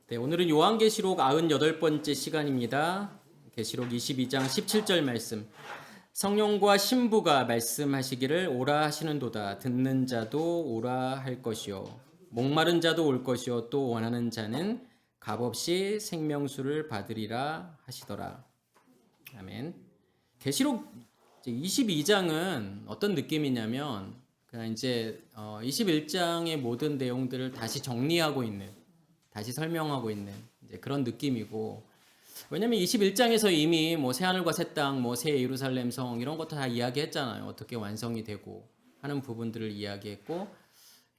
네, 오늘은 요한계시록 98번째 시간입니다. 계시록 22장 17절 말씀. 성령과 신부가 말씀하시기를 오라 하시는도다. 듣는 자도 오라 할 것이요 목마른 자도 올 것이요 또 원하는 자는 값없이 생명수를 받으리라 하시더라. 아멘. 계시록 22장은 어떤 느낌이냐면 그냥 이제 21장의 모든 내용들을 다시 정리하고 있는, 다시 설명하고 있는 이제 그런 느낌이고, 왜냐면 21장에서 이미 뭐 새하늘과 새 땅, 뭐 새 예루살렘 성 이런 것도 다 이야기했잖아요. 어떻게 완성이 되고 하는 부분들을 이야기했고,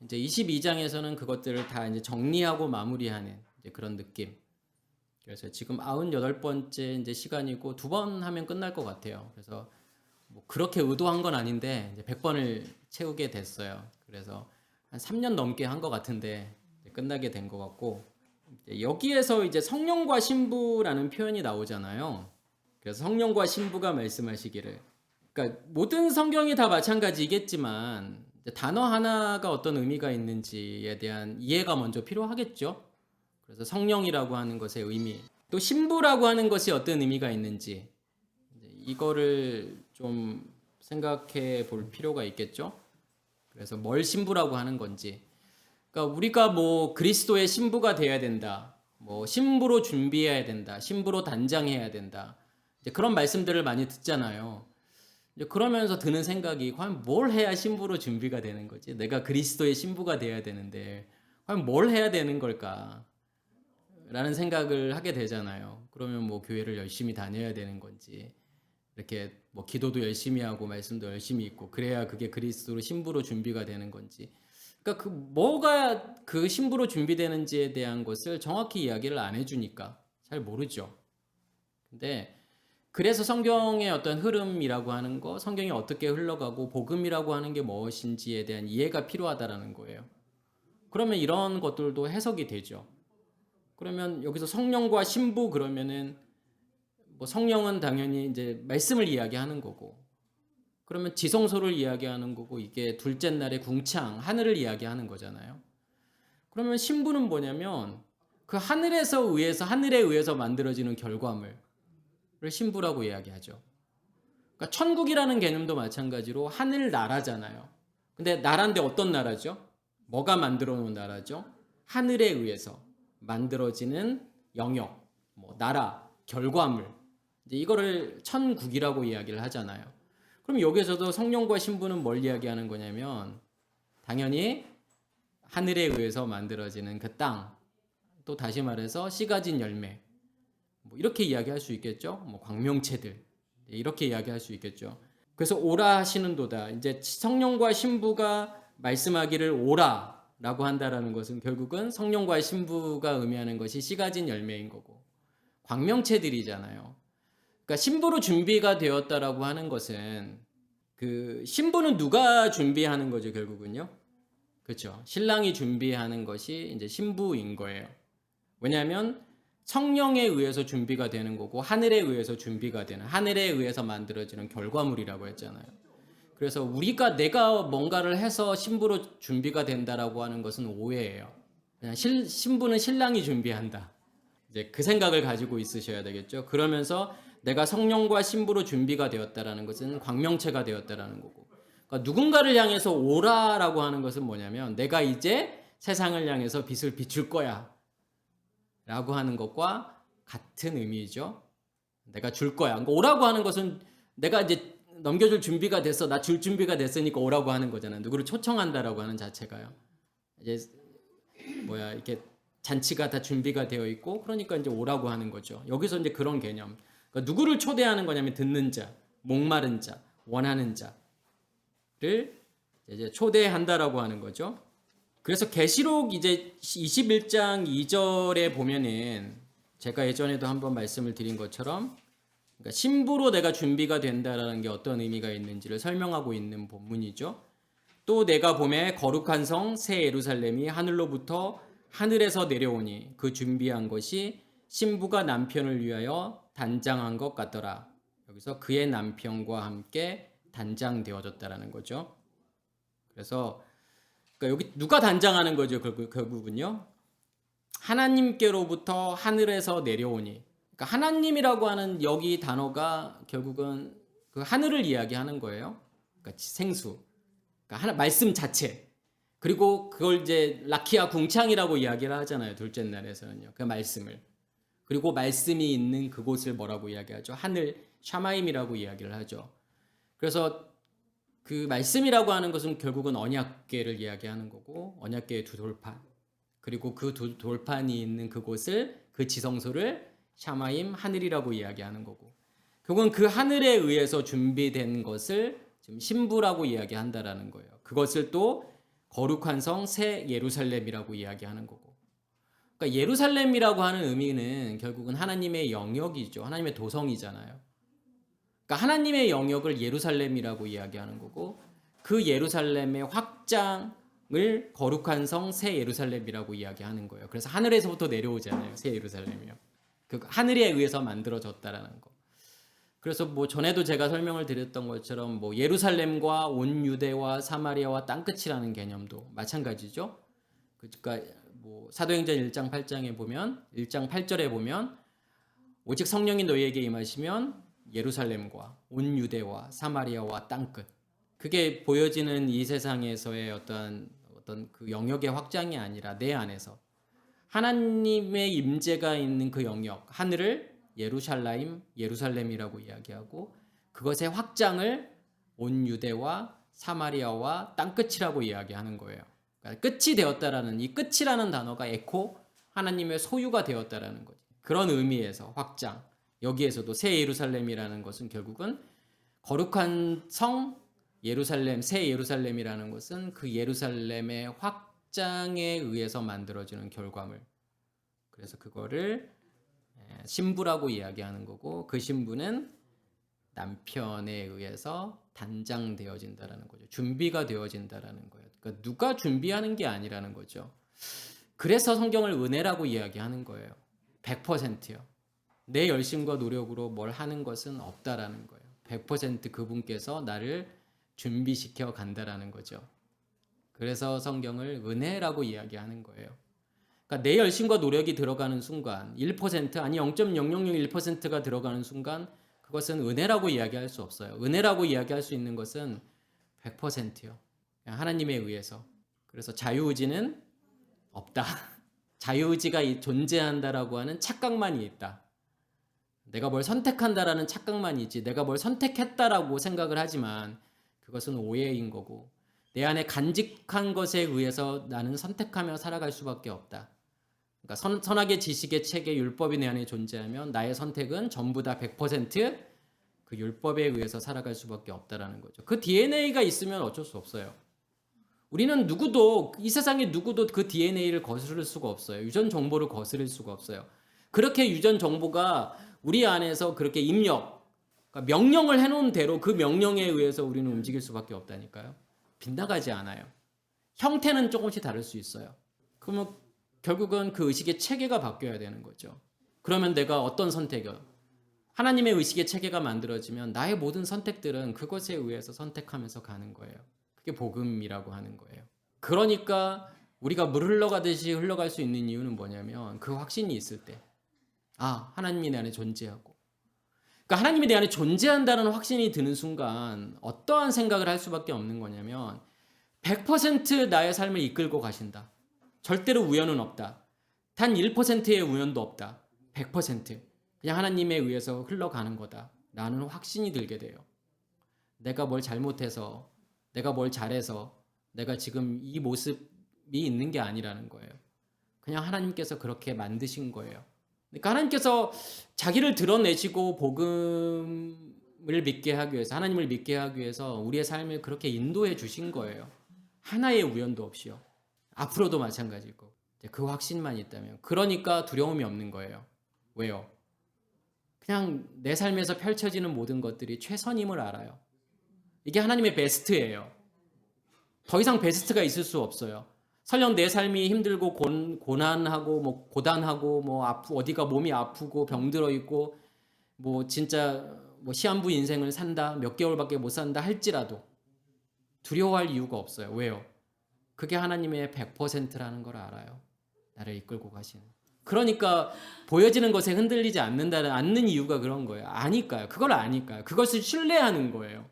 이제 22장에서는 그것들을 다 이제 정리하고 마무리하는 이제 그런 느낌. 그래서 지금 98번째 이제 시간이고 2번 하면 끝날 것 같아요. 그래서 뭐 그렇게 의도한 건 아닌데 이제 100번을 채우게 됐어요. 그래서 한 3년 넘게 한 것 같은데 끝나게 된 것 같고, 여기에서 이제 성령과 신부라는 표현이 나오잖아요. 그래서 성령과 신부가 말씀하시기를, 그러니까 모든 성경이 다 마찬가지겠지만 단어 하나가 어떤 의미가 있는지에 대한 이해가 먼저 필요하겠죠. 그래서 성령이라고 하는 것의 의미, 또 신부라고 하는 것이 어떤 의미가 있는지 이거를 좀 생각해 볼 필요가 있겠죠. 그래서 뭘 신부라고 하는 건지, 그러니까 우리가 뭐 그리스도의 신부가 되어야 된다, 뭐 신부로 준비해야 된다, 신부로 단장해야 된다, 이제 그런 말씀들을 많이 듣잖아요. 이제 그러면서 드는 생각이, 과연 뭘 해야 신부로 준비가 되는 거지? 내가 그리스도의 신부가 되어야 되는데 과연 뭘 해야 되는 걸까? 라는 생각을 하게 되잖아요. 그러면 뭐 교회를 열심히 다녀야 되는 건지, 이렇게 뭐 기도도 열심히 하고 말씀도 열심히 읽고 그래야 그게 그리스도로 신부로 준비가 되는 건지, 그러니까 그 뭐가 그 신부로 준비되는지에 대한 것을 정확히 이야기를 안 해주니까 잘 모르죠. 근데 그래서 성경의 어떤 흐름이라고 하는 거, 성경이 어떻게 흘러가고 복음이라고 하는 게 무엇인지에 대한 이해가 필요하다라는 거예요. 그러면 이런 것들도 해석이 되죠. 그러면 여기서 성령과 신부 그러면은 뭐 성령은 당연히 이제 말씀을 이야기하는 거고, 그러면 지성소를 이야기하는 거고, 이게 둘째 날의 궁창 하늘을 이야기하는 거잖아요. 그러면 신부는 뭐냐면 그 하늘에 의해서 만들어지는 결과물을 신부라고 이야기하죠. 그러니까 천국이라는 개념도 마찬가지로 하늘 나라잖아요. 근데 나라인데 어떤 나라죠? 뭐가 만들어 놓은 나라죠? 하늘에 의해서 만들어지는 영역, 뭐 나라, 결과물, 이제 이거를 천국이라고 이야기를 하잖아요. 그럼 여기서도 성령과 신부는 뭘 이야기하는 거냐면 당연히 하늘에 의해서 만들어지는 그 땅, 또 다시 말해서 씨 가진 열매, 뭐 이렇게 이야기할 수 있겠죠. 뭐 광명체들, 이렇게 이야기할 수 있겠죠. 그래서 오라 하시는도다. 이제 성령과 신부가 말씀하기를 오라라고 한다라는 것은 결국은 성령과 신부가 의미하는 것이 씨 가진 열매인 거고, 광명체들이잖아요. 그러니까 신부로 준비가 되었다라고 하는 것은, 그 신부는 누가 준비하는 거죠, 결국은요? 그렇죠. 신랑이 준비하는 것이 이제 신부인 거예요. 왜냐하면 성령에 의해서 준비가 되는 거고, 하늘에 의해서 준비가 되는, 하늘에 의해서 만들어지는 결과물이라고 했잖아요. 그래서 내가 뭔가를 해서 신부로 준비가 된다라고 하는 것은 오해예요. 그냥 신부는 신랑이 준비한다, 이제 그 생각을 가지고 있으셔야 되겠죠. 그러면서 내가 성령과 신부로 준비가 되었다라는 것은 광명체가 되었다라는 거고, 그러니까 누군가를 향해서 오라라고 하는 것은 뭐냐면 내가 이제 세상을 향해서 빛을 비출 거야 라고 하는 것과 같은 의미죠. 내가 줄 거야. 그러니까 오라고 하는 것은 내가 이제 넘겨줄 준비가 됐어, 나 줄 준비가 됐으니까 오라고 하는 거잖아요. 누구를 초청한다라고 하는 자체가요. 이제 이렇게 잔치가 다 준비가 되어 있고, 그러니까 이제 오라고 하는 거죠. 여기서 이제 그런 개념. 그러니까 누구를 초대하는 거냐면 듣는 자, 목마른 자, 원하는 자를 이제 초대한다라고 하는 거죠. 그래서 계시록 이제 21장 2절에 보면은 제가 예전에도 한번 말씀을 드린 것처럼, 그러니까 신부로 내가 준비가 된다라는 게 어떤 의미가 있는지를 설명하고 있는 본문이죠. 또 내가 보매 거룩한 성 새 예루살렘이 하늘로부터 하늘에서 내려오니 그 준비한 것이 신부가 남편을 위하여 단장한 것 같더라. 여기서 그의 남편과 함께 단장되어졌다라는 거죠. 그래서 그러니까 여기 누가 단장하는 거죠, 결국은요? 하나님께로부터 하늘에서 내려오니. 그러니까 하나님이라고 하는 여기 단어가 결국은 그 하늘을 이야기하는 거예요. 그러니까 생수. 그러니까 말씀 자체. 그리고 그걸 이제 라키아 궁창이라고 이야기를 하잖아요. 둘째 날에서는요. 그 말씀을. 그리고 말씀이 있는 그곳을 뭐라고 이야기하죠? 하늘 샤마임이라고 이야기를 하죠. 그래서 그 말씀이라고 하는 것은 결국은 언약궤를 이야기하는 거고, 언약궤의 두 돌판. 그리고 그 두 돌판이 있는 그곳을, 그 지성소를 샤마임 하늘이라고 이야기하는 거고, 결국은 그 하늘에 의해서 준비된 것을 지금 신부라고 이야기한다라는 거예요. 그것을 또 거룩한 성 새 예루살렘이라고 이야기하는 거고. 그러니까 예루살렘이라고 하는 의미는 결국은 하나님의 영역이죠. 하나님의 도성이잖아요. 그러니까 하나님의 영역을 예루살렘이라고 이야기하는 거고, 그 예루살렘의 확장을 거룩한 성 새 예루살렘이라고 이야기하는 거예요. 그래서 하늘에서부터 내려오잖아요. 새 예루살렘이요. 그 하늘에 의해서 만들어졌다라는 거. 그래서 뭐 전에도 제가 설명을 드렸던 것처럼 뭐 예루살렘과 온 유대와 사마리아와 땅끝이라는 개념도 마찬가지죠. 그러니까 뭐 사도행전 1장 8장에 보면 1장 8절에 보면 오직 성령이 너희에게 임하시면 예루살렘과 온 유대와 사마리아와 땅끝. 그게 보여지는 이 세상에서의 어떤 그 영역의 확장이 아니라 내 안에서 하나님의 임재가 있는 그 영역, 하늘을 예루살렘이라고 이야기하고, 그것의 확장을 온 유대와 사마리아와 땅끝이라고 이야기하는 거예요. 그러니까 끝이 되었다라는, 이 끝이라는 단어가 에코, 하나님의 소유가 되었다라는 거죠. 그런 의미에서 확장. 여기에서도 새 예루살렘이라는 것은 결국은 거룩한 성 예루살렘, 새 예루살렘이라는 것은 그 예루살렘의 확장에 의해서 만들어지는 결과물. 그래서 그거를 신부라고 이야기하는 거고, 그 신부는 남편에 의해서 단장되어진다라는 거죠. 준비가 되어진다라는 거예요. 그러니까 누가 준비하는 게 아니라는 거죠. 그래서 성경을 은혜라고 이야기하는 거예요. 100%요. 내 열심과 노력으로 뭘 하는 것은 없다라는 거예요. 100% 그분께서 나를 준비시켜 간다라는 거죠. 그래서 성경을 은혜라고 이야기하는 거예요. 그러니까 내 열심과 노력이 들어가는 순간 1% 아니 0.0001%가 들어가는 순간 그것은 은혜라고 이야기할 수 없어요. 은혜라고 이야기할 수 있는 것은 100%요. 하나님에 의해서. 그래서 자유의지는 없다. 자유의지가 존재한다라고 하는 착각만이 있다. 내가 뭘 선택한다라는 착각만 있지, 내가 뭘 선택했다라고 생각을 하지만 그것은 오해인 거고, 내 안에 간직한 것에 의해서 나는 선택하며 살아갈 수밖에 없다. 그러니까 선악의 지식의 책의 율법이 내 안에 존재하면 나의 선택은 전부 다 100%그 율법에 의해서 살아갈 수밖에 없다라는 거죠. 그 DNA가 있으면 어쩔 수 없어요. 우리는 누구도, 이 세상에 누구도 그 DNA를 거스를 수가 없어요. 유전 정보를 거스를 수가 없어요. 그렇게 유전 정보가 우리 안에서 그렇게 입력, 그러니까 명령을 해놓은 대로 그 명령에 의해서 우리는 움직일 수밖에 없다니까요. 빗나가지 않아요. 형태는 조금씩 다를 수 있어요. 그러면 결국은 그 의식의 체계가 바뀌어야 되는 거죠. 그러면 내가 어떤 선택을, 하나님의 의식의 체계가 만들어지면 나의 모든 선택들은 그것에 의해서 선택하면서 가는 거예요. 그게 복음이라고 하는 거예요. 그러니까 우리가 물 흘러가듯이 흘러갈 수 있는 이유는 뭐냐면 그 확신이 있을 때, 하나님이 내 안에 존재하고, 그러니까 하나님이 내 안에 존재한다는 확신이 드는 순간 어떠한 생각을 할 수밖에 없는 거냐면 100% 나의 삶을 이끌고 가신다. 절대로 우연은 없다. 단 1%의 우연도 없다. 100% 그냥 하나님에 의해서 흘러가는 거다 라는 확신이 들게 돼요. 내가 뭘 잘못해서, 내가 뭘 잘해서 내가 지금 이 모습이 있는 게 아니라는 거예요. 그냥 하나님께서 그렇게 만드신 거예요. 그러니까 하나님께서 자기를 드러내시고 복음을 믿게 하기 위해서, 하나님을 믿게 하기 위해서 우리의 삶을 그렇게 인도해 주신 거예요. 하나의 우연도 없이요. 앞으로도 마찬가지고. 그 확신만 있다면. 그러니까 두려움이 없는 거예요. 왜요? 그냥 내 삶에서 펼쳐지는 모든 것들이 최선임을 알아요. 이게 하나님의 베스트예요. 더 이상 베스트가 있을 수 없어요. 설령 내 삶이 힘들고 고난하고 뭐 고단하고 뭐 어디가 몸이 아프고 병들어 있고 뭐 진짜 뭐 시한부 인생을 산다, 몇 개월밖에 못 산다 할지라도 두려워할 이유가 없어요. 왜요? 그게 하나님의 100%라는 걸 알아요. 나를 이끌고 가시는. 그러니까 보여지는 것에 흔들리지 않는 이유가 그런 거예요. 아니까요. 그걸 아니까요. 그것을 신뢰하는 거예요.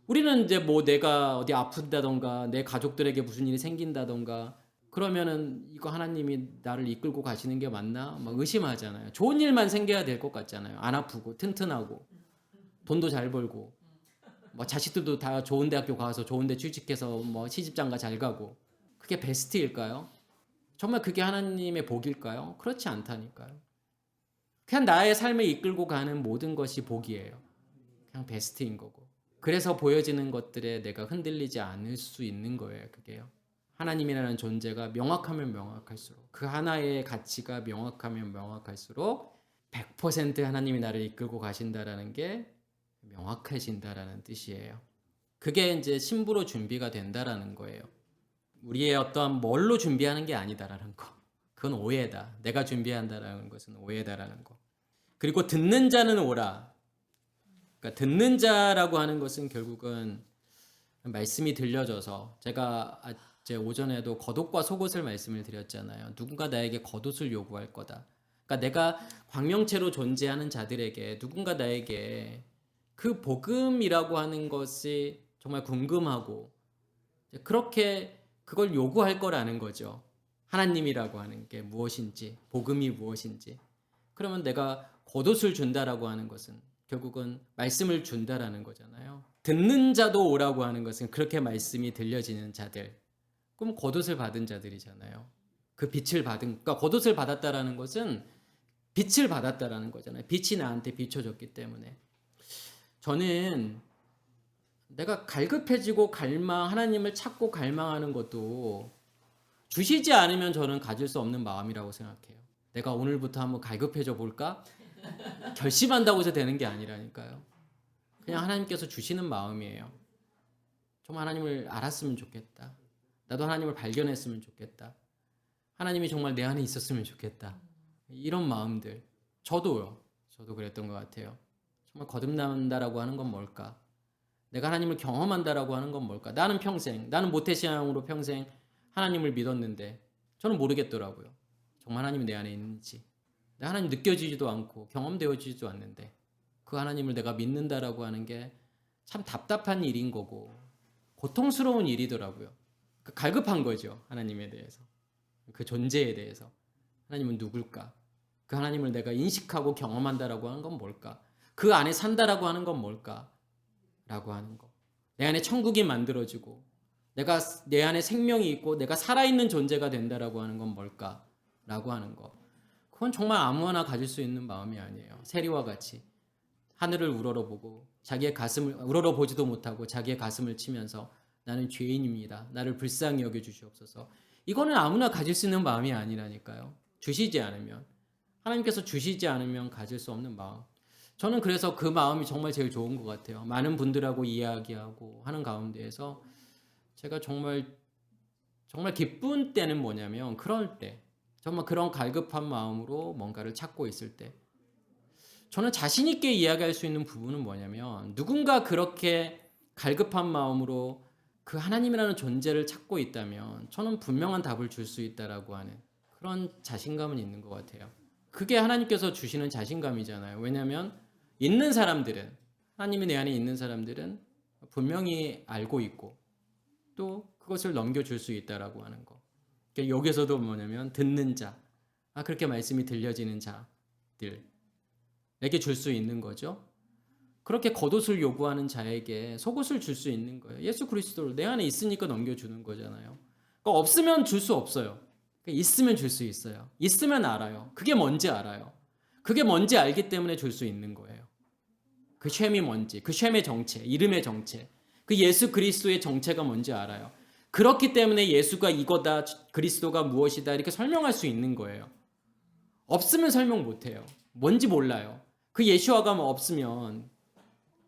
우리는 이제 뭐 내가 어디 아픈다던가 내 가족들에게 무슨 일이 생긴다던가 그러면은 이거 하나님이 나를 이끌고 가시는 게 맞나? 막 의심하잖아요. 좋은 일만 생겨야 될 것 같잖아요. 안 아프고 튼튼하고 돈도 잘 벌고 뭐 자식들도 다 좋은 대학교 가서 좋은 데 취직해서 뭐 시집장가 잘 가고 그게 베스트일까요? 정말 그게 하나님의 복일까요? 그렇지 않다니까요. 그냥 나의 삶을 이끌고 가는 모든 것이 복이에요. 그냥 베스트인 거고. 그래서 보여지는 것들에 내가 흔들리지 않을 수 있는 거예요. 그게요. 하나님이라는 존재가 명확하면 명확할수록 그 하나의 가치가 명확하면 명확할수록 100% 하나님이 나를 이끌고 가신다라는 게 명확해진다라는 뜻이에요. 그게 이제 신부로 준비가 된다라는 거예요. 우리의 어떠한 뭘로 준비하는 게 아니다라는 거. 그건 오해다. 내가 준비한다라는 것은 오해다라는 거. 그리고 듣는 자는 오라. 그러니까 듣는 자라고 하는 것은 결국은 말씀이 들려져서 제가 제 오전에도 겉옷과 속옷을 말씀을 드렸잖아요. 누군가 나에게 겉옷을 요구할 거다. 그러니까 내가 광명체로 존재하는 자들에게 누군가 나에게 그 복음이라고 하는 것이 정말 궁금하고 그렇게 그걸 요구할 거라는 거죠. 하나님이라고 하는 게 무엇인지, 복음이 무엇인지. 그러면 내가 겉옷을 준다라고 하는 것은 결국은 말씀을 준다라는 거잖아요. 듣는 자도 오라고 하는 것은 그렇게 말씀이 들려지는 자들. 그럼 겉옷을 받은 자들이잖아요. 그 빛을 받은, 그러니까 겉옷을 받았다라는 것은 빛을 받았다라는 거잖아요. 빛이 나한테 비춰졌기 때문에. 저는 내가 갈급해지고 하나님을 찾고 갈망하는 것도 주시지 않으면 저는 가질 수 없는 마음이라고 생각해요. 내가 오늘부터 한번 갈급해져 볼까? 결심한다고 해서 되는 게 아니라니까요. 그냥 하나님께서 주시는 마음이에요. 정말 하나님을 알았으면 좋겠다. 나도 하나님을 발견했으면 좋겠다. 하나님이 정말 내 안에 있었으면 좋겠다. 이런 마음들. 저도 그랬던 것 같아요. 정말 거듭난다라고 하는 건 뭘까? 내가 하나님을 경험한다라고 하는 건 뭘까? 나는 모태신앙으로 평생 하나님을 믿었는데 저는 모르겠더라고요. 정말 하나님이 내 안에 있는지. 하나님 느껴지지도 않고 경험되어지지도 않는데 그 하나님을 내가 믿는다라고 하는 게 참 답답한 일인 거고 고통스러운 일이더라고요. 갈급한 거죠. 하나님에 대해서. 그 존재에 대해서. 하나님은 누굴까? 그 하나님을 내가 인식하고 경험한다라고 하는 건 뭘까? 그 안에 산다라고 하는 건 뭘까? 라고 하는 거. 내 안에 천국이 만들어지고 내 안에 생명이 있고 내가 살아있는 존재가 된다라고 하는 건 뭘까? 라고 하는 거. 그건 정말 아무나 가질 수 있는 마음이 아니에요. 세리와 같이 하늘을 우러러보고 자기의 가슴을 우러러보지도 못하고 자기의 가슴을 치면서 나는 죄인입니다. 나를 불쌍히 여겨주시옵소서. 이거는 아무나 가질 수 있는 마음이 아니라니까요. 주시지 않으면. 하나님께서 주시지 않으면 가질 수 없는 마음. 저는 그래서 그 마음이 정말 제일 좋은 것 같아요. 많은 분들하고 이야기하고 하는 가운데에서 제가 정말 기쁜 때는 뭐냐면 그럴 때 정말 그런 갈급한 마음으로 뭔가를 찾고 있을 때 저는 자신 있게 이야기할 수 있는 부분은 뭐냐면 누군가 그렇게 갈급한 마음으로 그 하나님이라는 존재를 찾고 있다면 저는 분명한 답을 줄 수 있다라고 하는 그런 자신감은 있는 것 같아요. 그게 하나님께서 주시는 자신감이잖아요. 왜냐하면 있는 사람들은 하나님이 내 안에 있는 사람들은 분명히 알고 있고 또 그것을 넘겨줄 수 있다라고 하는 거. 여기서도 뭐냐면 듣는 자, 그렇게 말씀이 들려지는 자들에게 줄 수 있는 거죠. 그렇게 겉옷을 요구하는 자에게 속옷을 줄 수 있는 거예요. 예수 그리스도를 내 안에 있으니까 넘겨주는 거잖아요. 그러니까 없으면 줄 수 없어요. 그러니까 있으면 줄 수 있어요. 있으면 알아요. 그게 뭔지 알아요. 그게 뭔지 알기 때문에 줄 수 있는 거예요. 그 셈이 뭔지, 그 셈의 정체, 이름의 정체, 그 예수 그리스도의 정체가 뭔지 알아요. 그렇기 때문에 예수가 이거다, 그리스도가 무엇이다 이렇게 설명할 수 있는 거예요. 없으면 설명 못해요. 뭔지 몰라요. 그 예수화가 없으면,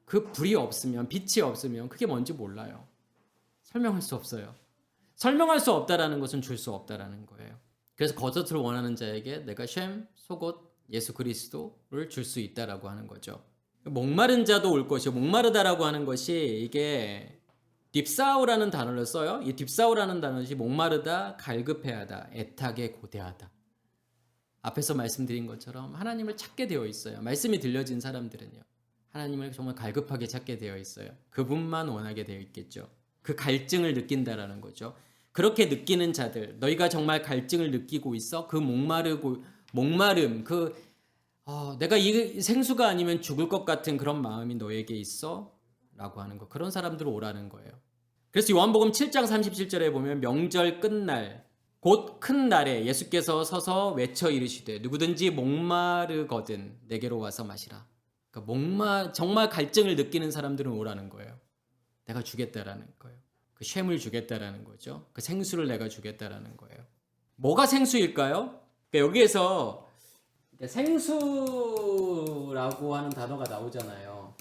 그 불이 없으면, 빛이 없으면 그게 뭔지 몰라요. 설명할 수 없어요. 설명할 수 없다라는 것은 줄 수 없다라는 거예요. 그래서 겉옷을 원하는 자에게 내가 셈, 속옷, 예수 그리스도를 줄 수 있다라고 하는 거죠. 목마른 자도 올 것이요. 목마르다라고 하는 것이 이게 딥사우라는 단어를 써요. 이 딥사우라는 단어는 목마르다, 갈급해하다, 애타게 고대하다. 앞에서 말씀드린 것처럼 하나님을 찾게 되어 있어요. 말씀이 들려진 사람들은요. 하나님을 정말 갈급하게 찾게 되어 있어요. 그분만 원하게 되어 있겠죠. 그 갈증을 느낀다라는 거죠. 그렇게 느끼는 자들, 너희가 정말 갈증을 느끼고 있어? 그 목마름, 내가 이 생수가 아니면 죽을 것 같은 그런 마음이 너에게 있어? 라고 하는 거. 그런 사람들 오라는 거예요. 그래서 요한복음 7장 37절에 보면 명절 끝날 곧 큰 날에 예수께서 서서 외쳐 이르시되 누구든지 목마르거든 내게로 와서 마시라. 그러니까 정말 갈증을 느끼는 사람들은 오라는 거예요. 내가 주겠다라는 거예요. 그 쉔을 주겠다라는 거죠. 그 생수를 내가 주겠다라는 거예요. 뭐가 생수일까요? 그러니까 여기에서 생수라고 하는 단어가 나오잖아요.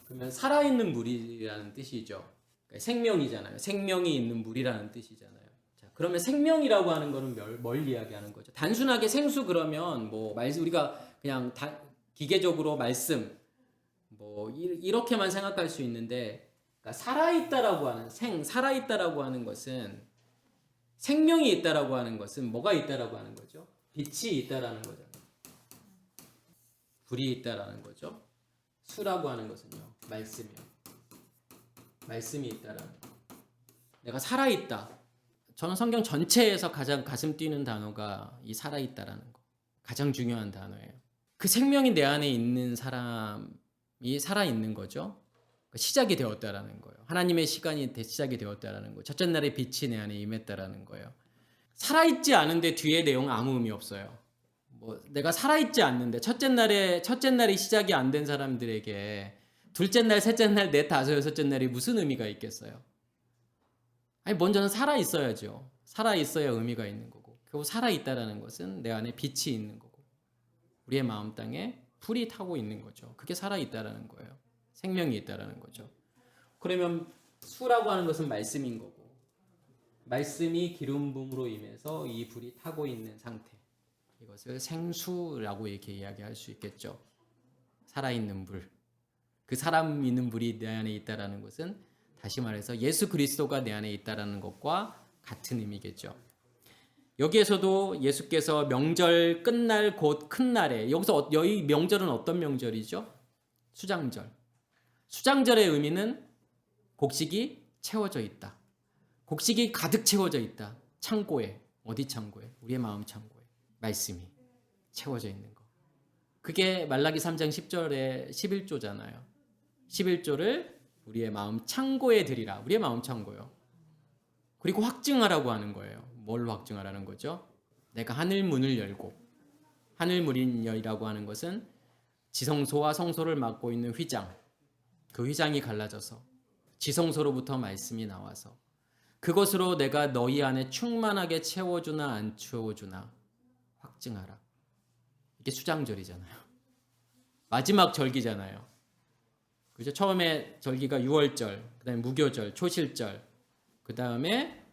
그러면 살아있는 물이라는 뜻이죠. 그러니까 생명이잖아요. 생명이 있는 물이라는 뜻이잖아요. 자, 그러면 생명이라고 하는 거는 뭘 이야기하는 거죠? 단순하게 생수 그러면 우리가 그냥 기계적으로 말씀 이렇게만 생각할 수 있는데, 그러니까 살아있다라고 하는 것은 생명이 있다라고 하는 것은 뭐가 있다라고 하는 거죠? 빛이 있다라는 거잖아요. 불이 있다라는 거죠. 수라고 하는 것은요, 말씀이요. 말씀이 있다라는 거. 내가 살아있다. 저는 성경 전체에서 가장 가슴 뛰는 단어가 이 살아있다라는 거. 가장 중요한 단어예요. 그 생명이 내 안에 있는 사람이 살아있는 거죠. 시작이 되었다라는 거예요. 하나님의 시간이 시작이 되었다라는 거예요. 첫째 날에 빛이 내 안에 임했다라는 거예요. 살아있지 않은데 뒤에 내용 아무 의미 없어요. 내가 살아있지 않는데 첫째 날이 시작이 안 된 사람들에게 둘째 날, 셋째 날, 넷, 다섯, 여섯째 날이 무슨 의미가 있겠어요? 아니, 먼저는 살아있어야죠. 살아있어야 의미가 있는 거고. 그리고 살아있다라는 것은 내 안에 빛이 있는 거고. 우리의 마음 땅에 불이 타고 있는 거죠. 그게 살아있다라는 거예요. 생명이 있다라는 거죠. 그러면 수라고 하는 것은 말씀인 거고, 말씀이 기름 부음으로 임해서 이 불이 타고 있는 상태, 이것을 생수라고 이렇게 이야기할 수 있겠죠. 살아있는 불. 그 사람 있는 불이 내 안에 있다라는 것은 다시 말해서 예수 그리스도가 내 안에 있다라는 것과 같은 의미겠죠. 여기에서도 예수께서 명절 끝날 곧 큰 날에, 여기서 이 명절은 어떤 명절이죠? 수장절. 수장절의 의미는 곡식이 채워져 있다. 곡식이 가득 채워져 있다. 창고에. 어디 창고에? 우리의 마음 창고에. 말씀이 채워져 있는 거. 그게 말라기 3장 10절에 11조잖아요. 11조를 우리의 마음 창고에 드리라. 우리의 마음 창고요. 그리고 확증하라고 하는 거예요. 뭘 확증하라는 거죠? 내가 하늘 문을 열고, 하늘 문이라고 하는 것은 지성소와 성소를 맡고 있는 휘장, 그 휘장이 갈라져서 지성소로부터 말씀이 나와서 그것으로 내가 너희 안에 충만하게 채워주나 안 채워주나 확증하라. 이게 수장절이잖아요. 마지막 절기잖아요. 그죠? 처음에 절기가 6월절, 그 다음에 무교절, 초실절, 그 다음에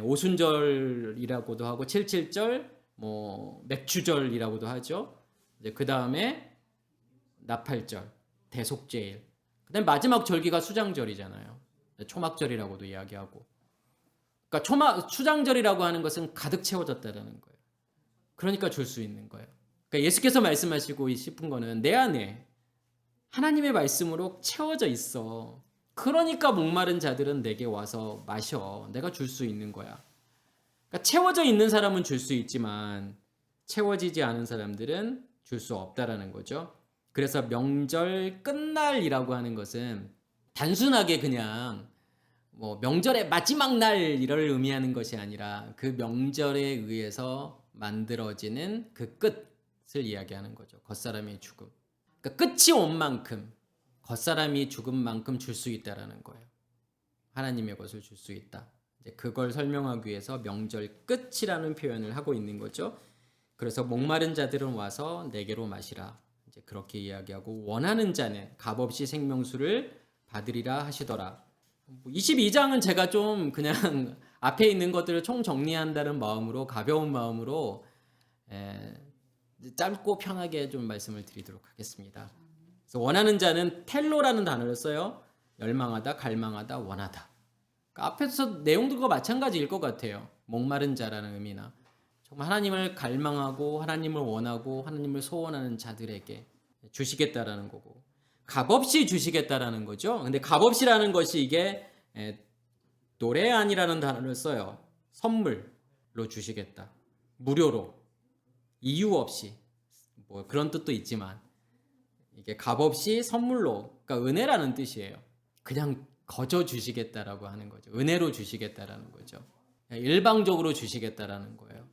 오순절이라고도 하고 77절, 맥주절이라고도 하죠. 그 다음에 나팔절, 대속죄일. 그 다음에 마지막 절기가 수장절이잖아요. 초막절이라고도 이야기하고. 그러니까 수장절이라고 하는 것은 가득 채워졌다는 거예요. 그러니까 줄 수 있는 거예요. 그러니까 예수께서 말씀하시고 싶은 거는 내 안에 하나님의 말씀으로 채워져 있어. 그러니까 목마른 자들은 내게 와서 마셔. 내가 줄 수 있는 거야. 그러니까 채워져 있는 사람은 줄 수 있지만 채워지지 않은 사람들은 줄 수 없다라는 거죠. 그래서 명절 끝날이라고 하는 것은 단순하게 그냥 명절의 마지막 날 이를 의미하는 것이 아니라 그 명절에 의해서 만들어지는 그 끝을 이야기하는 거죠. 겉사람의 죽음. 그러니까 끝이 온 만큼, 겉사람이 죽은 만큼 줄 수 있다라는 거예요. 하나님의 것을 줄 수 있다. 이제 그걸 설명하기 위해서 명절 끝이라는 표현을 하고 있는 거죠. 그래서 목마른 자들은 와서 내게로 마시라. 이제 그렇게 이야기하고 원하는 자는 값없이 생명수를 받으리라 하시더라. 22장은 제가 좀 그냥 앞에 있는 것들을 총 정리한다는 마음으로, 가벼운 마음으로 짧고 편하게 좀 말씀을 드리도록 하겠습니다. 그래서 원하는 자는 텔로라는 단어를 써요. 열망하다, 갈망하다, 원하다. 그러니까 앞에서 내용들과 마찬가지일 것 같아요. 목마른 자라는 의미나 정말 하나님을 갈망하고 하나님을 원하고 하나님을 소원하는 자들에게 주시겠다라는 거고, 값없이 주시겠다라는 거죠. 근데 값없이라는 것이 이게 노래안이라는 단어를 써요. 선물로 주시겠다. 무료로. 이유 없이. 뭐 그런 뜻도 있지만 이게 값없이 선물로, 그러니까 은혜라는 뜻이에요. 그냥 거저 주시겠다라고 하는 거죠. 은혜로 주시겠다라는 거죠. 일방적으로 주시겠다라는 거예요.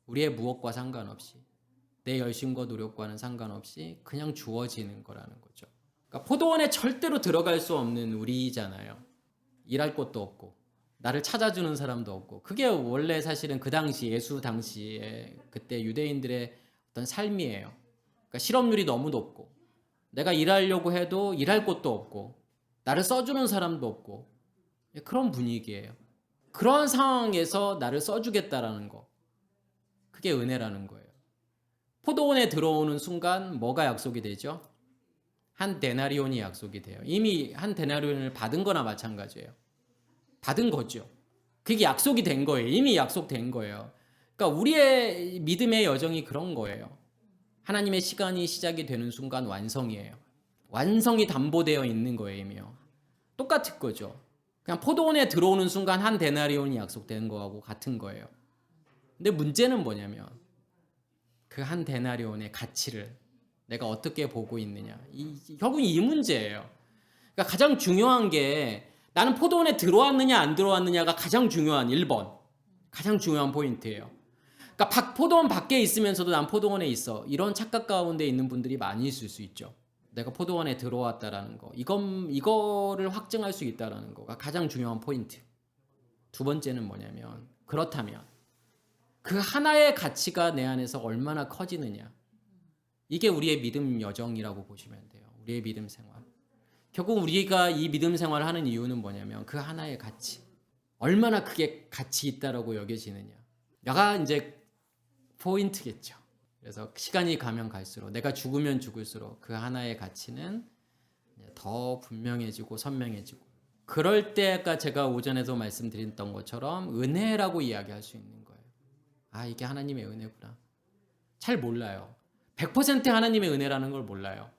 우리의 무엇과 상관없이, 내 열심과 노력과는 상관없이 그냥 주어지는 거라는 거죠. 그러니까 포도원에 절대로 들어갈 수 없는 우리잖아요. 일할 곳도 없고 나를 찾아주는 사람도 없고. 그게 원래 사실은 그 당시, 예수 당시에 그때 유대인들의 어떤 삶이에요. 그러니까 실업률이 너무 높고 내가 일하려고 해도 일할 곳도 없고 나를 써주는 사람도 없고 그런 분위기예요. 그런 상황에서 나를 써주겠다라는 거, 그게 은혜라는 거예요. 포도원에 들어오는 순간 뭐가 약속이 되죠? 한 데나리온이 약속이 돼요. 이미 한 데나리온을 받은 거나 마찬가지예요. 받은 거죠. 그게 약속이 된 거예요. 이미 약속된 거예요. 그러니까 우리의 믿음의 여정이 그런 거예요. 하나님의 시간이 시작이 되는 순간 완성이에요. 완성이 담보되어 있는 거예요. 이미 똑같은 거죠. 그냥 포도원에 들어오는 순간 한 데나리온이 약속된 거하고 같은 거예요. 근데 문제는 뭐냐면 그 한 데나리온의 가치를 내가 어떻게 보고 있느냐. 결국 이 문제예요. 그러니까 가장 중요한 게 나는 포도원에 들어왔느냐 안 들어왔느냐가 가장 중요한 1번. 가장 중요한 포인트예요. 그러니까 포도원 밖에 있으면서도 난 포도원에 있어. 이런 착각 가운데 있는 분들이 많이 있을 수 있죠. 내가 포도원에 들어왔다라는 거. 이거를 확증할 수 있다라는 거가 가장 중요한 포인트. 두 번째는 뭐냐면, 그렇다면 그 하나의 가치가 내 안에서 얼마나 커지느냐. 이게 우리의 믿음 여정이라고 보시면 돼요. 우리의 믿음 생활. 결국 우리가 이 믿음 생활을 하는 이유는 뭐냐면 그 하나의 가치. 얼마나 그게 가치 있다라고 여겨지느냐. 내가 이제 포인트겠죠. 그래서 시간이 가면 갈수록, 내가 죽으면 죽을수록 그 하나의 가치는 더 분명해지고 선명해지고, 그럴 때가 제가 오전에도 말씀드렸던 것처럼 은혜라고 이야기할 수 있는 거예요. 아, 이게 하나님의 은혜구나. 잘 몰라요. 100% 하나님의 은혜라는 걸 몰라요.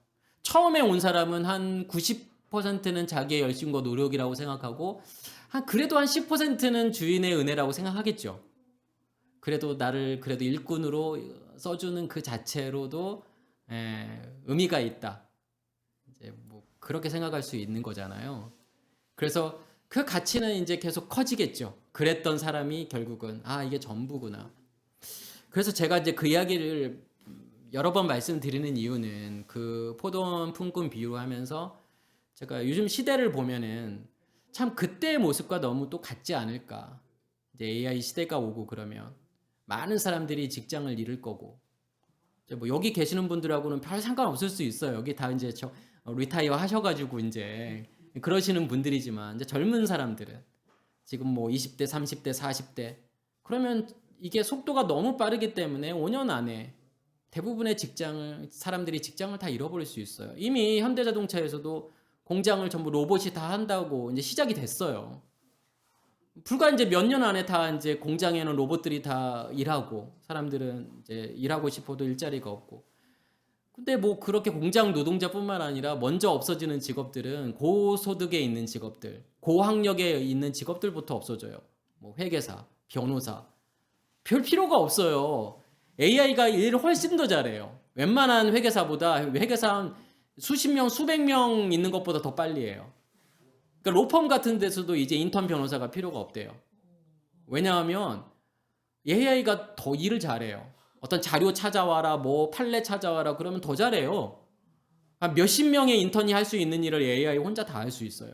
처음에 온 사람은 한 90%는 자기의 열심과 노력이라고 생각하고 그래도 한 10%는 주인의 은혜라고 생각하겠죠. 그래도 나를 그래도 일꾼으로 써주는 그 자체로도 의미가 있다. 이제 뭐 그렇게 생각할 수 있는 거잖아요. 그래서 그 가치는 이제 계속 커지겠죠. 그랬던 사람이 결국은 이게 전부구나. 그래서 제가 이제 그 이야기를 여러 번 말씀드리는 이유는 그 포도원 품꾼 비유로 하면서 제가 요즘 시대를 보면은 참 그때의 모습과 너무 또 같지 않을까. 이제 AI 시대가 오고 그러면 많은 사람들이 직장을 잃을 거고, 이제 뭐 여기 계시는 분들하고는 별 상관없을 수 있어요. 여기 다 이제 리타이어 하셔가지고 이제 그러시는 분들이지만, 이제 젊은 사람들은 지금 뭐 20대, 30대, 40대 그러면 이게 속도가 너무 빠르기 때문에 5년 안에 대부분의 사람들이 직장을 다 잃어버릴 수 있어요. 이미 현대자동차에서도 공장을 전부 로봇이 다 한다고 이제 시작이 됐어요. 불과 이제 몇 년 안에 다 이제 공장에는 로봇들이 다 일하고, 사람들은 이제 일하고 싶어도 일자리가 없고. 근데 뭐 그렇게 공장 노동자뿐만 아니라 먼저 없어지는 직업들은 고소득에 있는 직업들, 고학력에 있는 직업들부터 없어져요. 뭐 회계사, 변호사. 별 필요가 없어요. AI가 일을 훨씬 더 잘해요. 웬만한 회계사보다 회계사 수십 명, 수백 명 있는 것보다 더 빨리 해요. 그러니까 로펌 같은 데서도 이제 인턴 변호사가 필요가 없대요. 왜냐하면 AI가 더 일을 잘해요. 어떤 자료 찾아와라, 뭐 판례 찾아와라 그러면 더 잘해요. 몇십 명의 인턴이 할 수 있는 일을 AI 혼자 다 할 수 있어요.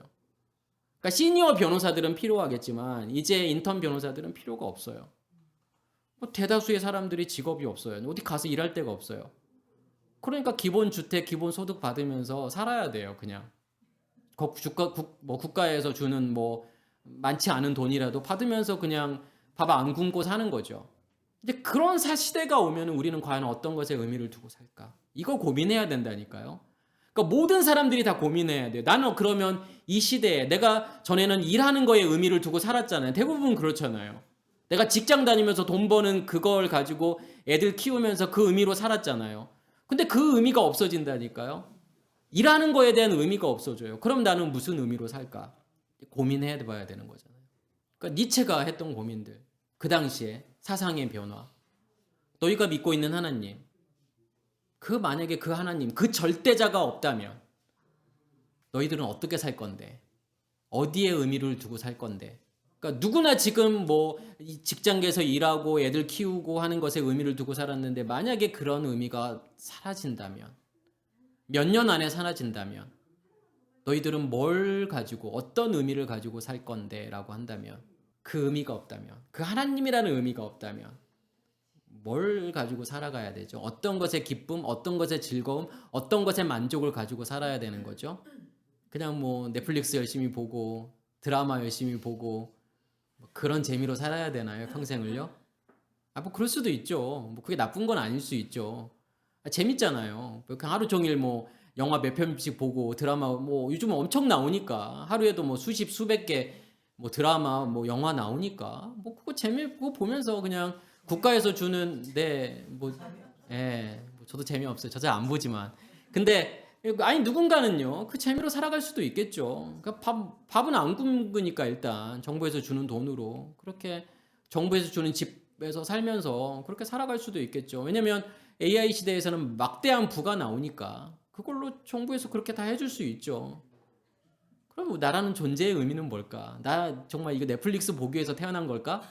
그러니까 시니어 변호사들은 필요하겠지만 이제 인턴 변호사들은 필요가 없어요. 뭐 대다수의 사람들이 직업이 없어요. 어디 가서 일할 데가 없어요. 그러니까 기본 주택, 기본 소득 받으면서 살아야 돼요. 그냥 국가에서 주는 뭐 많지 않은 돈이라도 받으면서 그냥 밥 안 굶고 사는 거죠. 근데 그런 시대가 오면 우리는 과연 어떤 것에 의미를 두고 살까? 이거 고민해야 된다니까요. 그러니까 모든 사람들이 다 고민해야 돼요. 나는 그러면 이 시대에 내가 전에는 일하는 거에 의미를 두고 살았잖아요. 대부분 그렇잖아요. 내가 직장 다니면서 돈 버는 그걸 가지고 애들 키우면서 그 의미로 살았잖아요. 근데 그 의미가 없어진다니까요. 일하는 거에 대한 의미가 없어져요. 그럼 나는 무슨 의미로 살까? 고민해 봐야 되는 거잖아요. 그러니까 니체가 했던 고민들. 그 당시에 사상의 변화. 너희가 믿고 있는 하나님. 만약에 그 하나님, 그 절대자가 없다면 너희들은 어떻게 살 건데? 어디에 의미를 두고 살 건데? 그러니까 누구나 지금 뭐 직장에서 일하고 애들 키우고 하는 것에 의미를 두고 살았는데 만약에 그런 의미가 사라진다면, 몇 년 안에 사라진다면 너희들은 뭘 가지고 어떤 의미를 가지고 살 건데 라고 한다면, 그 의미가 없다면, 그 하나님이라는 의미가 없다면 뭘 가지고 살아가야 되죠? 어떤 것의 기쁨, 어떤 것의 즐거움, 어떤 것의 만족을 가지고 살아야 되는 거죠? 그냥 뭐 넷플릭스 열심히 보고 드라마 열심히 보고 뭐 그런 재미로 살아야 되나요? 평생을요? 뭐 그럴 수도 있죠. 뭐 그게 나쁜 건 아닐 수 있죠. 재밌잖아요. 그냥 하루 종일 뭐 영화 몇 편씩 보고 드라마 뭐 요즘 엄청 나오니까 하루에도 뭐 수십 수백 개 뭐 드라마 뭐 영화 나오니까 뭐 그거 재미있고 보면서 그냥 국가에서 주는 뭐 저도 재미없어요. 저 잘 안 보지만. 근데 아니 누군가는요 그 재미로 살아갈 수도 있겠죠. 그러니까 밥은 안 굶으니까 일단 정부에서 주는 돈으로 그렇게 정부에서 주는 집에서 살면서 그렇게 살아갈 수도 있겠죠. 왜냐면 AI 시대에서는 막대한 부가 나오니까 그걸로 정부에서 그렇게 다 해줄 수 있죠. 그럼 나라는 존재의 의미는 뭘까? 나 정말 이거 넷플릭스 보기 위해서 태어난 걸까?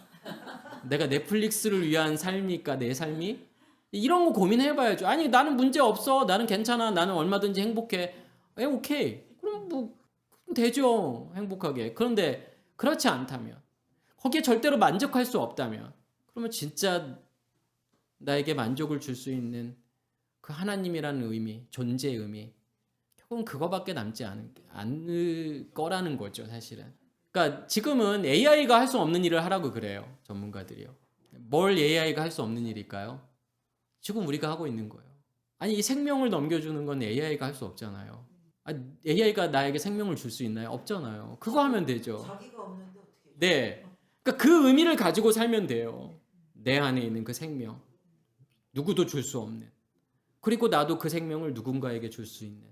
내가 넷플릭스를 위한 삶일까 내 삶이? 이런 거 고민해봐야죠. 아니 나는 문제 없어. 나는 괜찮아. 나는 얼마든지 행복해. 오케이. 그럼 뭐 되죠. 행복하게. 그런데 그렇지 않다면, 거기에 절대로 만족할 수 없다면, 그러면 진짜 나에게 만족을 줄 수 있는 그 하나님이라는 의미, 존재의 의미, 결국은 그거밖에 남지 않을 거라는 거죠, 사실은. 그러니까 지금은 AI가 할 수 없는 일을 하라고 그래요, 전문가들이요. 뭘 AI가 할 수 없는 일일까요? 지금 우리가 하고 있는 거예요. 아니 이 생명을 넘겨주는 건 AI가 할 수 없잖아요. AI가 나에게 생명을 줄 수 있나요? 없잖아요. 그거 하면 되죠. 자기가 없는데 어떻게 해요? 네. 그러니까 그 의미를 가지고 살면 돼요. 내 안에 있는 그 생명. 누구도 줄 수 없는. 그리고 나도 그 생명을 누군가에게 줄 수 있는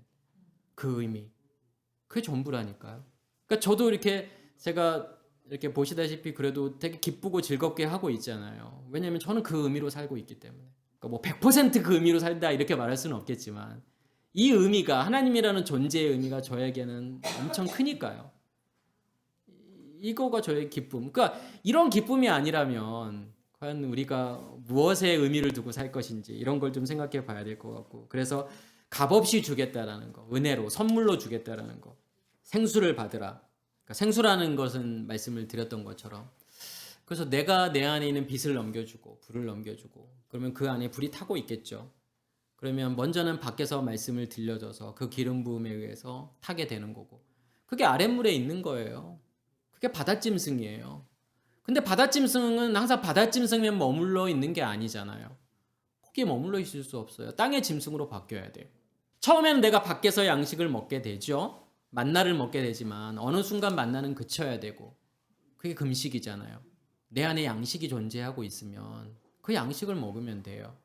그 의미. 그게 전부라니까요. 그러니까 저도 이렇게 제가 이렇게 보시다시피 그래도 되게 기쁘고 즐겁게 하고 있잖아요. 왜냐하면 저는 그 의미로 살고 있기 때문에. 그러니까 뭐 100%그 의미로 살다 이렇게 말할 수는 없겠지만 이 의미가, 하나님이라는 존재의 의미가 저에게는 엄청 크니까요. 이거가 저의 기쁨. 그러니까 이런 기쁨이 아니라면 과연 우리가 무엇에 의미를 두고 살 것인지 이런 걸 좀 생각해 봐야 될 것 같고, 그래서 값없이 주겠다라는 거, 은혜로 선물로 주겠다라는 거, 생수를 받으라. 그러니까 생수라는 것은 말씀을 드렸던 것처럼, 그래서 내가 내 안에 있는 빛을 넘겨주고 불을 넘겨주고, 그러면 그 안에 불이 타고 있겠죠. 그러면 먼저는 밖에서 말씀을 들려줘서 그 기름 부음에 의해서 타게 되는 거고, 그게 아랫물에 있는 거예요. 그게 바닷짐승이에요. 근데 바닷짐승은 항상 바닷짐승에 머물러 있는 게 아니잖아요. 거기에 머물러 있을 수 없어요. 땅의 짐승으로 바뀌어야 돼요. 처음에는 내가 밖에서 양식을 먹게 되죠. 만나를 먹게 되지만 어느 순간 만나는 그쳐야 되고, 그게 금식이잖아요. 내 안에 양식이 존재하고 있으면 그 양식을 먹으면 돼요.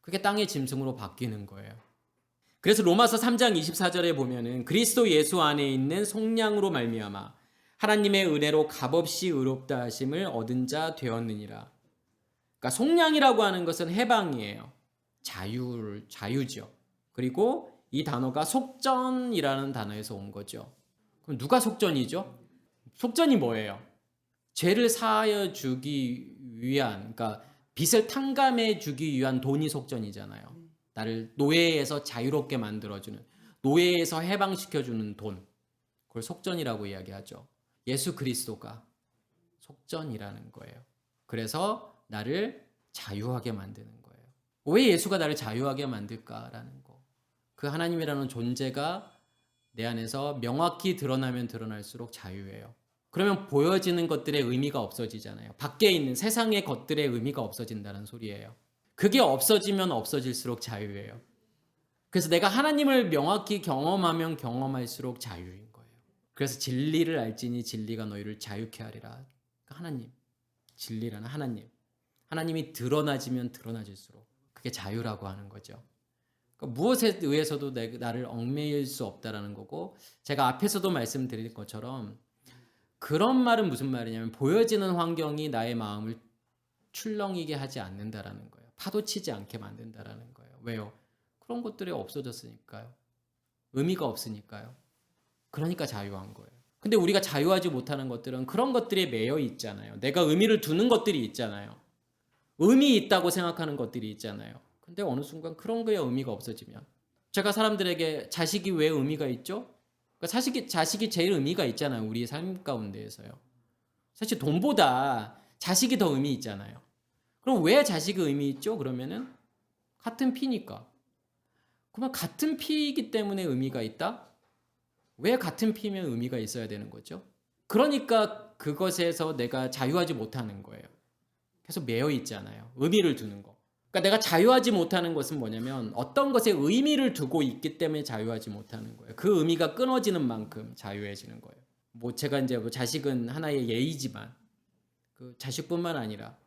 그게 땅의 짐승으로 바뀌는 거예요. 그래서 로마서 3장 24절에 보면은 그리스도 예수 안에 있는 속량으로 말미암아 하나님의 은혜로 값없이 의롭다 하심을 얻은 자 되었느니라. 그러니까 속량이라고 하는 것은 해방이에요. 자유죠. 그리고 이 단어가 속전이라는 단어에서 온 거죠. 그럼 누가 속전이죠? 속전이 뭐예요? 죄를 사하여 주기 위한, 그러니까 빚을 탕감해 주기 위한 돈이 속전이잖아요. 나를 노예에서 자유롭게 만들어주는, 노예에서 해방시켜주는 돈, 그걸 속전이라고 이야기하죠. 예수 그리스도가 속전이라는 거예요. 그래서 나를 자유하게 만드는 거예요. 왜 예수가 나를 자유하게 만들까라는 거. 그 하나님이라는 존재가 내 안에서 명확히 드러나면 드러날수록 자유예요. 그러면 보여지는 것들의 의미가 없어지잖아요. 밖에 있는 세상의 것들의 의미가 없어진다는 소리예요. 그게 없어지면 없어질수록 자유예요. 그래서 내가 하나님을 명확히 경험하면 경험할수록 자유인 거예요. 그래서 진리를 알지니 진리가 너희를 자유케 하리라. 그러니까 하나님, 진리라는 하나님. 하나님이 드러나지면 드러나질수록 그게 자유라고 하는 거죠. 그러니까 무엇에 의해서도 나를 얽매일 수 없다라는 거고, 제가 앞에서도 말씀드린 것처럼 그런 말은 무슨 말이냐면 보여지는 환경이 나의 마음을 출렁이게 하지 않는다라는 거예요. 파도치지 않게 만든다라는 거예요. 왜요? 그런 것들이 없어졌으니까요. 의미가 없으니까요. 그러니까 자유한 거예요. 근데 우리가 자유하지 못하는 것들은 그런 것들에 매여 있잖아요. 내가 의미를 두는 것들이 있잖아요. 의미 있다고 생각하는 것들이 있잖아요. 근데 어느 순간 그런 거에 의미가 없어지면, 제가 사람들에게 자식이 왜 의미가 있죠? 그러니까 자식이 제일 의미가 있잖아요. 우리 삶 가운데에서요. 사실 돈보다 자식이 더 의미 있잖아요. 그럼 왜 자식이 의미 있죠? 그러면은 같은 피니까. 그러면 같은 피이기 때문에 의미가 있다? 왜 같은 피면 의미가 있어야 되는 거죠? 그러니까 그것에서 내가 자유하지 못하는 거예요. 계속 매여 있잖아요. 의미를 두는 거. 그러니까 내가 자유하지 못하는 것은 뭐냐면 어떤 것에 의미를 두고 있기 때문에 자유하지 못하는 거예요. 그 의미가 끊어지는 만큼 자유해지는 거예요. 뭐 제가 이제 뭐 자식은 하나의 예의지만 그 자식뿐만 아니라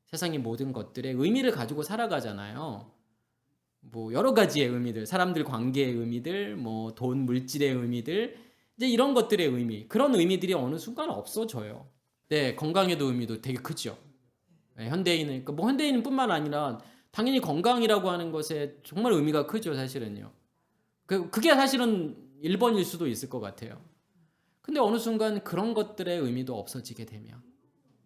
세상의 모든 것들의 의미를 가지고 살아가잖아요. 뭐 여러 가지의 의미들, 사람들 관계의 의미들, 뭐 돈, 물질의 의미들, 이제 이런 것들의 의미, 그런 의미들이 어느 순간 없어져요. 네, 건강에도 의미도 되게 크죠. 네, 현대인은, 뭐 현대인뿐만 아니라 당연히 건강이라고 하는 것에 정말 의미가 크죠, 사실은요. 그게 사실은 1번일 수도 있을 것 같아요. 근데 어느 순간 그런 것들의 의미도 없어지게 되면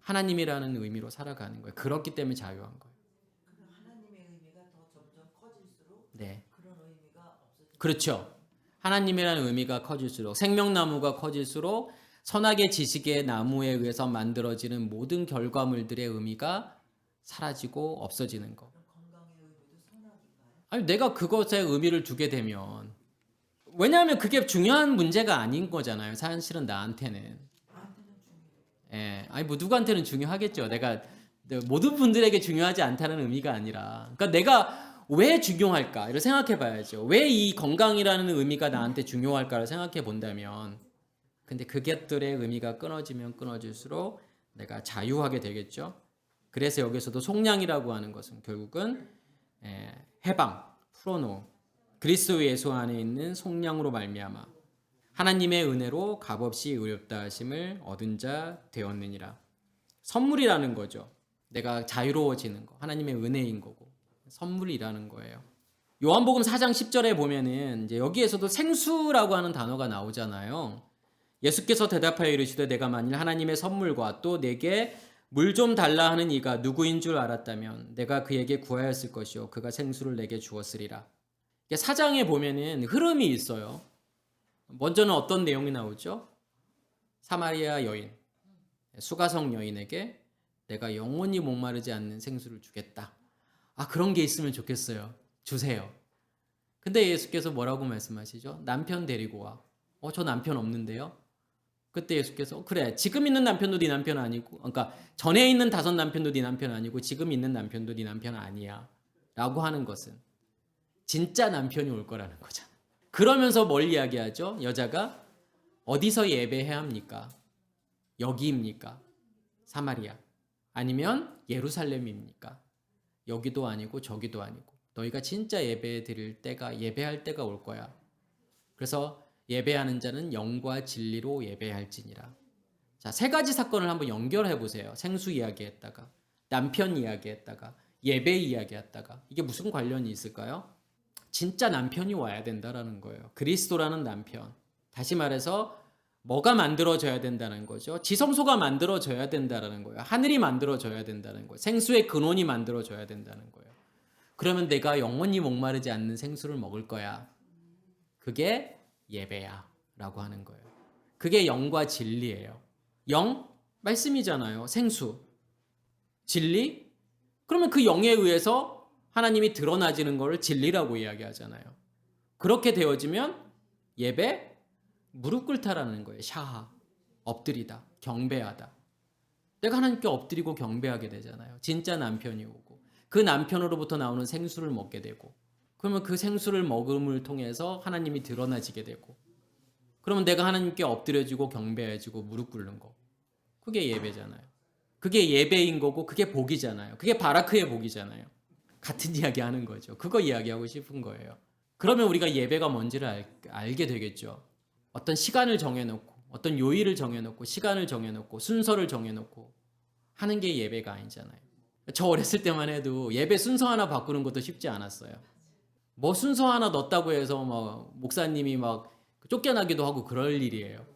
하나님이라는 의미로 살아가는 거예요. 그렇기 때문에 자유한 거예요. 하나님의 의미가 더 점점 커질수록 네. 그런 의미가 없어지는 그렇죠. 하나님이라는 의미가 커질수록, 생명나무가 커질수록 선악의 지식의 나무에 의해서 만들어지는 모든 결과물들의 의미가 사라지고 없어지는 거. 그런 건강의 의미도 선악인가요? 아니, 내가 그것에 의미를 두게 되면, 왜냐하면 그게 중요한 문제가 아닌 거잖아요. 사실은 나한테는. 나한테는 중요해요. 예. 아니, 뭐 누구한테는 중요하겠죠. 내가 모든 분들에게 중요하지 않다는 의미가 아니라. 그러니까 내가 왜 중요할까? 이걸 생각해 봐야죠. 왜 이 건강이라는 의미가 나한테 중요할까를 생각해 본다면, 근데 그것들의 의미가 끊어지면 끊어질수록 내가 자유하게 되겠죠. 그래서 여기서도 속량이라고 하는 것은 결국은 해방, 프로노, 그리스도 예수 안에 있는 속량으로 말미암아 하나님의 은혜로 값없이 의롭다 하심을 얻은 자 되었느니라. 선물이라는 거죠. 내가 자유로워지는 거. 하나님의 은혜인 거고. 선물이라는 거예요. 요한복음 4장 10절에 보면은 이제 여기에서도 생수라고 하는 단어가 나오잖아요. 예수께서 대답하여 이르시되 내가 만일 하나님의 선물과 또 내게 물 좀 달라 하는 이가 누구인 줄 알았다면 내가 그에게 구하였을 것이요 그가 생수를 내게 주었으리라. 사장에 보면은 흐름이 있어요. 먼저는 어떤 내용이 나오죠? 사마리아 여인, 수가성 여인에게 내가 영원히 목마르지 않는 생수를 주겠다. 아, 그런 게 있으면 좋겠어요. 주세요. 근데 예수께서 뭐라고 말씀하시죠? 남편 데리고 와. 저 남편 없는데요? 그때 예수께서 그래, 지금 있는 남편도 네 남편 아니고, 그러니까 전에 있는 5 남편도 네 남편 아니고 지금 있는 남편도 네 남편 아니야 라고 하는 것은 진짜 남편이 올 거라는 거잖아. 그러면서 뭘 이야기하죠? 여자가 어디서 예배해야 합니까? 여기입니까? 사마리아? 아니면 예루살렘입니까? 여기도 아니고 저기도 아니고 너희가 진짜 예배할 때가 올 거야. 그래서 예배하는 자는 영과 진리로 예배할지니라. 자, 3가지 사건을 한번 연결해 보세요. 생수 이야기했다가 남편 이야기했다가 예배 이야기했다가 이게 무슨 관련이 있을까요? 진짜 남편이 와야 된다라는 거예요. 그리스도라는 남편. 다시 말해서 뭐가 만들어져야 된다는 거죠. 지성소가 만들어져야 된다는 거예요. 하늘이 만들어져야 된다는 거예요. 생수의 근원이 만들어져야 된다는 거예요. 그러면 내가 영원히 목마르지 않는 생수를 먹을 거야. 그게 예배야 라고 하는 거예요. 그게 영과 진리예요. 영? 말씀이잖아요. 생수. 진리? 그러면 그 영에 의해서 하나님이 드러나지는 것을 진리라고 이야기하잖아요. 그렇게 되어지면 예배? 무릎 꿇다라는 거예요. 샤하. 엎드리다. 경배하다. 내가 하나님께 엎드리고 경배하게 되잖아요. 진짜 남편이 오고 그 남편으로부터 나오는 생수를 먹게 되고 그러면 그 생수를 먹음을 통해서 하나님이 드러나지게 되고, 그러면 내가 하나님께 엎드려지고 경배해지고 무릎 꿇는 거, 그게 예배잖아요. 그게 예배인 거고 그게 복이잖아요. 그게 바라크의 복이잖아요. 같은 이야기 하는 거죠. 그거 이야기하고 싶은 거예요. 그러면 우리가 예배가 뭔지를 알게 되겠죠. 어떤 시간을 정해놓고, 어떤 요일을 정해놓고, 시간을 정해놓고, 순서를 정해놓고 하는 게 예배가 아니잖아요. 저 어렸을 때만 해도 예배 순서 하나 바꾸는 것도 쉽지 않았어요. 뭐 순서 하나 넣었다고 해서 막 목사님이 막 쫓겨나기도 하고 그럴 일이에요.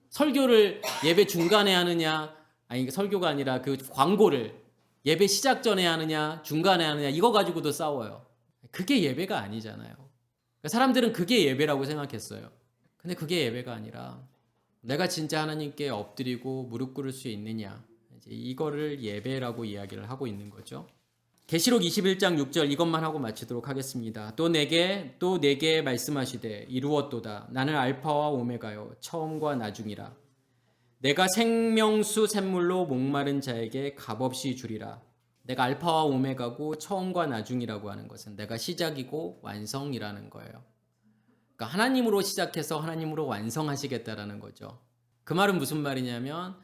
설교를 예배 중간에 하느냐, 아니 설교가 아니라 그 광고를 예배 시작 전에 하느냐, 중간에 하느냐, 이거 가지고도 싸워요. 그게 예배가 아니잖아요. 사람들은 그게 예배라고 생각했어요. 근데 그게 예배가 아니라 내가 진짜 하나님께 엎드리고 무릎 꿇을 수 있느냐, 이제 이거를 예배라고 이야기를 하고 있는 거죠. 계시록 21장 6절 이것만 하고 마치도록 하겠습니다. 또 내게 말씀하시되 이루었도다. 나는 알파와 오메가요 처음과 나중이라. 내가 생명수 샘물로 목마른 자에게 값없이 주리라. 내가 알파와 오메가고 처음과 나중이라고 하는 것은 내가 시작이고 완성이라는 거예요. 그러니까 하나님으로 시작해서 하나님으로 완성하시겠다라는 거죠. 그 말은 무슨 말이냐면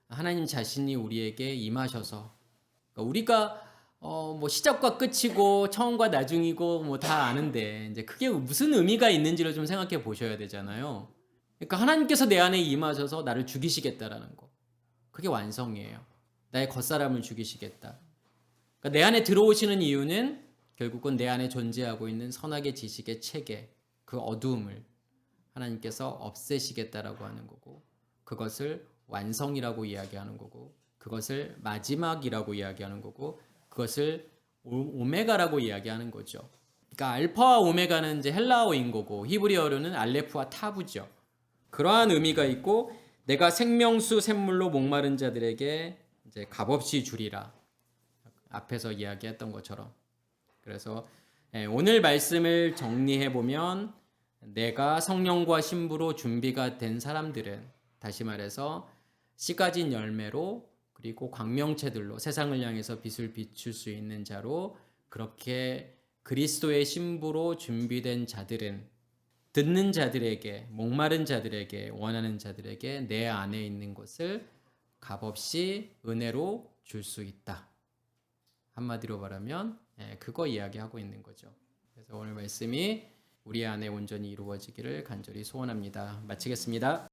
하나님 자신이 우리에게 임하셔서, 그러니까 우리가 뭐 시작과 끝이고 처음과 나중이고 뭐 다 아는데 이제 그게 무슨 의미가 있는지를 좀 생각해 보셔야 되잖아요. 그러니까 하나님께서 내 안에 임하셔서 나를 죽이시겠다라는 거. 그게 완성이에요. 나의 겉사람을 죽이시겠다. 그러니까 내 안에 들어오시는 이유는 결국은 내 안에 존재하고 있는 선악의 지식의 체계, 그 어두움을 하나님께서 없애시겠다라고 하는 거고, 그것을 완성이라고 이야기하는 거고, 그것을 마지막이라고 이야기하는 거고, 그것을 오메가라고 이야기하는 거죠. 그러니까 알파와 오메가는 이제 헬라어인 거고 히브리어로는 알레프와 타브죠. 그러한 의미가 있고, 내가 생명수 샘물로 목마른 자들에게 이제 값없이 주리라. 앞에서 이야기했던 것처럼. 그래서 오늘 말씀을 정리해 보면 내가 성령과 신부로 준비가 된 사람들은, 다시 말해서 씨 가진 열매로 그리고 광명체들로 세상을 향해서 빛을 비출 수 있는 자로, 그렇게 그리스도의 신부로 준비된 자들은 듣는 자들에게, 목마른 자들에게, 원하는 자들에게 내 안에 있는 것을 값없이 은혜로 줄 수 있다. 한마디로 말하면 그거 이야기하고 있는 거죠. 그래서 오늘 말씀이 우리 안에 온전히 이루어지기를 간절히 소원합니다. 마치겠습니다.